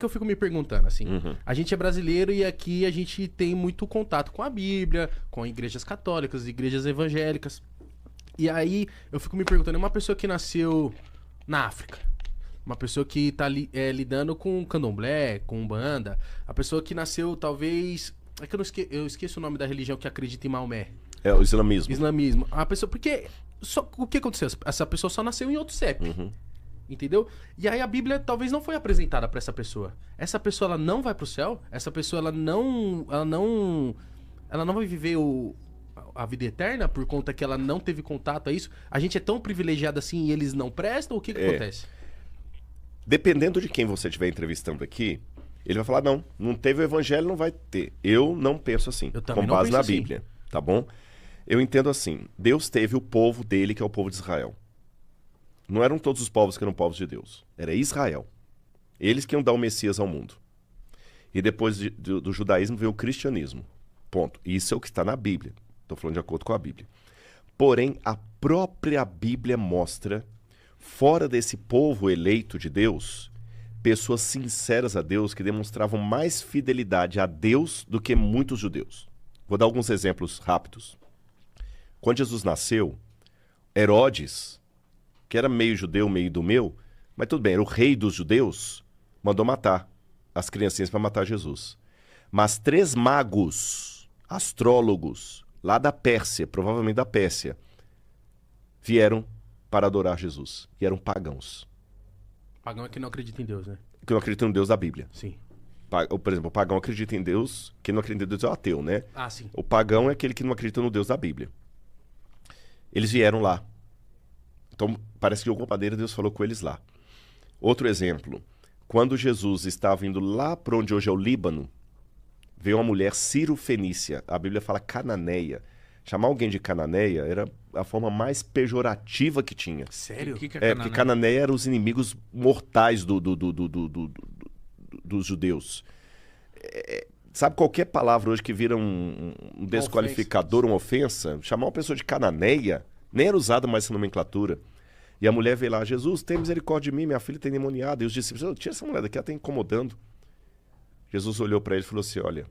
que eu fico me perguntando, assim. Uhum. A gente é brasileiro e aqui a gente tem muito contato com a Bíblia, com igrejas católicas, igrejas evangélicas. E aí eu fico me perguntando, uma pessoa que nasceu na África, uma pessoa que tá lidando com candomblé, com umbanda, a pessoa que nasceu talvez... É que eu esqueço o nome da religião que acredita em Maomé. É o islamismo. Islamismo. A pessoa... Porque o que aconteceu? Essa pessoa só nasceu em outro CEP. Uhum. Entendeu? E aí a Bíblia talvez não foi apresentada pra essa pessoa. Essa pessoa, ela não vai pro céu. Essa pessoa, ela não vai viver a vida eterna por conta que ela não teve contato a isso. A gente é tão privilegiado assim e eles não prestam? O que acontece? Dependendo de quem você estiver entrevistando aqui, ele vai falar, não teve o evangelho, não vai ter. Eu não penso assim, Eu também com não base penso na assim. Bíblia, tá bom? Eu entendo assim, Deus teve o povo dele, que é o povo de Israel. Não eram todos os povos que eram povos de Deus. Era Israel. Eles que iam dar o Messias ao mundo. E depois do judaísmo veio o cristianismo. Ponto. Isso é o que está na Bíblia. Estou falando de acordo com a Bíblia. Porém, a própria Bíblia mostra, fora desse povo eleito de Deus, pessoas sinceras a Deus que demonstravam mais fidelidade a Deus do que muitos judeus. Vou dar alguns exemplos rápidos. Quando Jesus nasceu, Herodes, que era meio judeu, meio idumeu, mas tudo bem, era o rei dos judeus, mandou matar as criancinhas para matar Jesus. Mas 3 magos, astrólogos, lá da Pérsia, provavelmente da Pérsia, vieram para adorar Jesus. E eram pagãos. Pagão é que não acredita em Deus, né? Que não acreditam no Deus da Bíblia. Sim. Por exemplo, o pagão acredita em Deus, quem não acredita em Deus é o ateu, né? Ah, sim. O pagão é aquele que não acredita no Deus da Bíblia. Eles vieram lá. Então, parece que de alguma maneira Deus falou com eles lá. Outro exemplo. Quando Jesus estava indo lá para onde hoje é o Líbano, veio uma mulher Ciro-fenícia. A Bíblia fala cananeia. Chamar alguém de cananeia era a forma mais pejorativa que tinha. Sério? O que é Porque Canané? cananeia eram os inimigos mortais dos judeus. Sabe qualquer palavra hoje que vira um desqualificador, uma ofensa? Chamar uma pessoa de cananeia nem era usada mais essa nomenclatura. E a mulher veio lá, Jesus, tem misericórdia de mim, minha filha tem endemoniada. E os discípulos, tira essa mulher daqui, ela está incomodando. Jesus olhou para ele e falou assim, olha,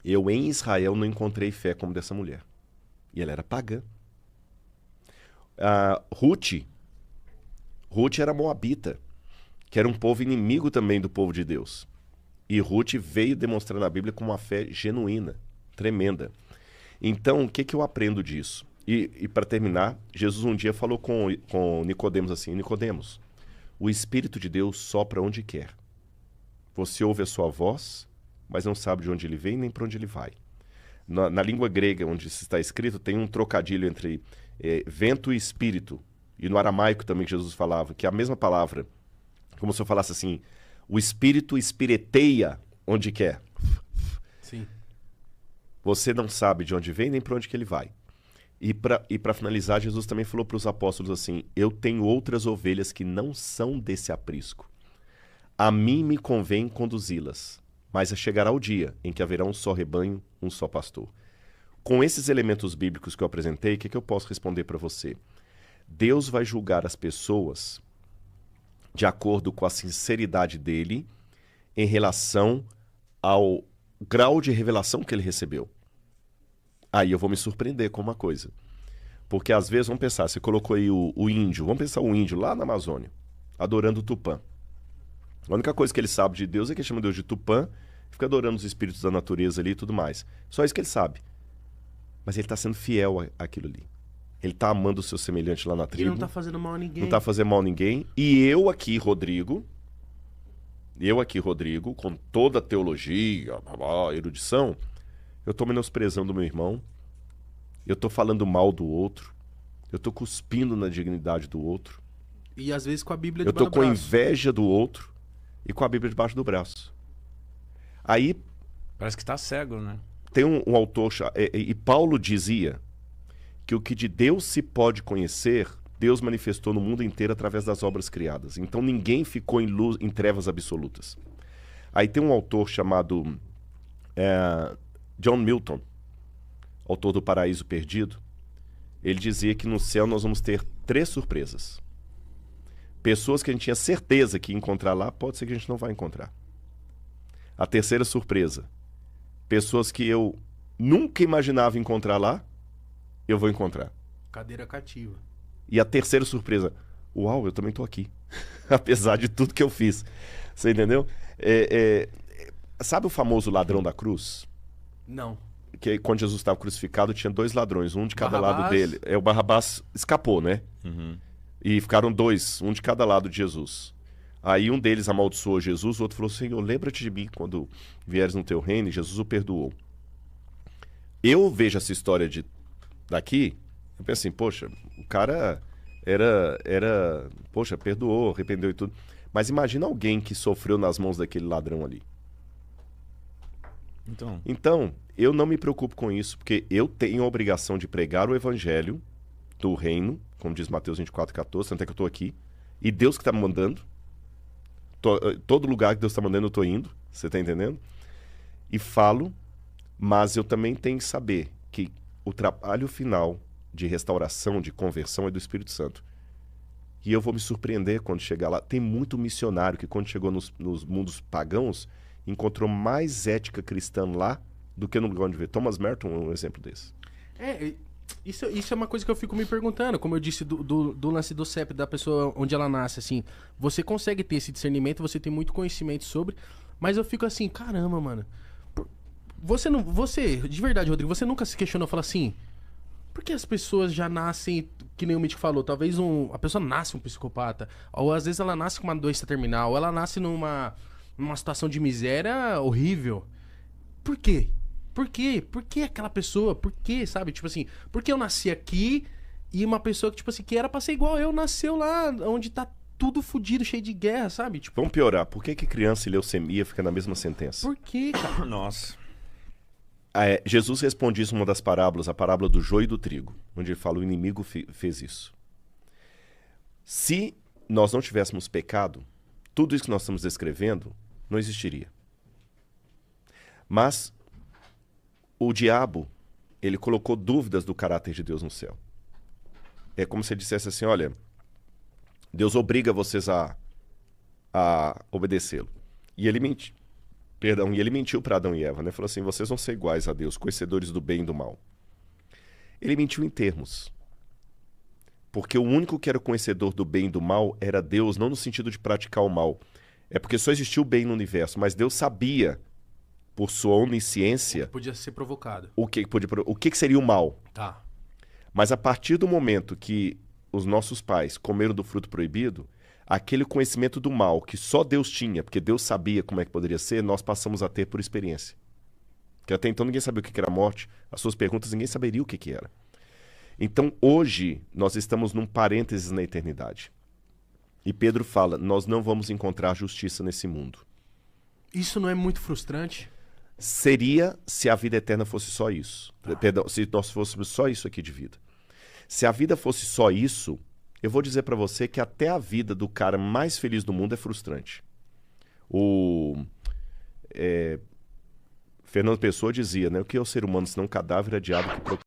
eu em Israel não encontrei fé como dessa mulher. E ela era pagã. Ruth era moabita, que era um povo inimigo também do povo de Deus. E Ruth veio demonstrar na Bíblia com uma fé genuína, tremenda. Então, o que eu aprendo disso? E para terminar, Jesus um dia falou com Nicodemos assim, Nicodemos, o Espírito de Deus sopra onde quer. Você ouve a sua voz, mas não sabe de onde ele vem nem para onde ele vai. Na língua grega, onde isso está escrito, tem um trocadilho entre vento e espírito. E no aramaico também que Jesus falava, que é a mesma palavra. Como se eu falasse assim, o espírito espireteia onde quer. Sim. Você não sabe de onde vem nem para onde que ele vai. E para finalizar, Jesus também falou para os apóstolos assim, eu tenho outras ovelhas que não são desse aprisco. A mim me convém conduzi-las, mas chegará o dia em que haverá um só rebanho, um só pastor. Com esses elementos bíblicos que eu apresentei, o que eu posso responder para você? Deus vai julgar as pessoas de acordo com a sinceridade dele em relação ao grau de revelação que ele recebeu. Aí eu vou me surpreender com uma coisa. Porque às vezes, vamos pensar, você colocou aí o índio, vamos pensar o índio lá na Amazônia, adorando o Tupã. A única coisa que ele sabe de Deus é que ele chama Deus de Tupã, fica adorando os espíritos da natureza ali e tudo mais. Só isso que ele sabe. Mas ele está sendo fiel àquilo ali. Ele está amando o seu semelhante lá na tribo. Ele não tá fazendo mal a ninguém. Não está fazendo mal a ninguém. E eu aqui, Rodrigo, com toda a teologia, erudição, eu estou menosprezando o meu irmão, eu estou falando mal do outro, eu estou cuspindo na dignidade do outro, E às vezes com a Bíblia eu debaixo estou do com braço. inveja do outro e com a Bíblia debaixo do braço. Aí Parece que tá cego, né? tem um autor, e Paulo dizia que o que de Deus se pode conhecer, Deus manifestou no mundo inteiro através das obras criadas. Então ninguém ficou em trevas absolutas. Aí tem um autor chamado John Milton, autor do Paraíso Perdido. Ele dizia que no céu nós vamos ter 3 surpresas. Pessoas que a gente tinha certeza que ia encontrar lá, pode ser que a gente não vai encontrar. A terceira surpresa. Pessoas que eu nunca imaginava encontrar lá, eu vou encontrar. Cadeira cativa. E a terceira surpresa. Uau, eu também tô aqui. Apesar de tudo que eu fiz. Você entendeu? Sabe o famoso ladrão da cruz? Não. Que quando Jesus estava crucificado, tinha 2 ladrões, um de cada lado Barrabás. dele. O Barrabás escapou, né? E ficaram 2, um de cada lado de Jesus. Aí um deles amaldiçoou Jesus, o outro falou: Senhor, lembra-te de mim quando vieres no teu reino, e Jesus o perdoou. Eu vejo essa história daqui, eu penso assim, poxa, o cara poxa, perdoou, arrependeu e tudo. Mas imagina alguém que sofreu nas mãos daquele ladrão ali. Então, eu não me preocupo com isso, porque eu tenho a obrigação de pregar o evangelho do reino, como diz Mateus 24:14, tanto é que eu estou aqui, e Deus que está me mandando. Todo lugar que Deus está mandando eu estou indo, você está entendendo? E falo, mas eu também tenho que saber que o trabalho final de restauração, de conversão é do Espírito Santo. E eu vou me surpreender quando chegar lá. Tem muito missionário que quando chegou nos mundos pagãos, encontrou mais ética cristã lá do que no lugar onde veio. Thomas Merton é um exemplo desse. Isso é uma coisa que eu fico me perguntando, como eu disse do lance do CEP, da pessoa onde ela nasce, assim. Você consegue ter esse discernimento, você tem muito conhecimento sobre, mas eu fico assim, caramba, mano. Você, de verdade, Rodrigo, você nunca se questionou, fala assim, por que as pessoas já nascem, que nem o Mítico falou, talvez a pessoa nasce um psicopata, ou às vezes ela nasce com uma doença terminal, ou ela nasce numa situação de miséria horrível. Por quê? Por quê? Por que aquela pessoa? Por quê, sabe? Tipo assim, por que eu nasci aqui e uma pessoa que, tipo assim, que era pra ser igual eu, nasceu lá onde tá tudo fudido, cheio de guerra, sabe? Tipo, Vamos piorar. Por que criança e leucemia fica na mesma sentença? por quê, cara? Nossa. Jesus responde isso em uma das parábolas, a parábola do joio e do trigo, onde ele fala: o inimigo fez isso. Se nós não tivéssemos pecado, tudo isso que nós estamos descrevendo não existiria. Mas o diabo, ele colocou dúvidas do caráter de Deus no céu. É como se ele dissesse assim: olha, Deus obriga vocês a obedecê-lo. E ele mentiu. E ele mentiu para Adão e Eva, né? Falou assim: vocês vão ser iguais a Deus, conhecedores do bem e do mal. Ele mentiu em termos. Porque o único que era o conhecedor do bem e do mal era Deus, não no sentido de praticar o mal. É porque só existiu o bem no universo, mas Deus sabia, por sua onisciência, Podia ser provocado. o que seria o mal. Tá. Mas a partir do momento que os nossos pais comeram do fruto proibido, aquele conhecimento do mal que só Deus tinha, porque Deus sabia como é que poderia ser, nós passamos a ter por experiência. Porque até então ninguém sabia o que era a morte, as suas perguntas ninguém saberia o que era. Então hoje nós estamos num parênteses na eternidade. E Pedro fala: nós não vamos encontrar justiça nesse mundo. Isso não é muito frustrante? Seria se a vida eterna fosse só isso. Perdão, se nós fôssemos só isso aqui de vida. Se a vida fosse só isso, eu vou dizer pra você que até a vida do cara mais feliz do mundo é frustrante. Fernando Pessoa dizia, né? O que é o ser humano senão um cadáver adiado que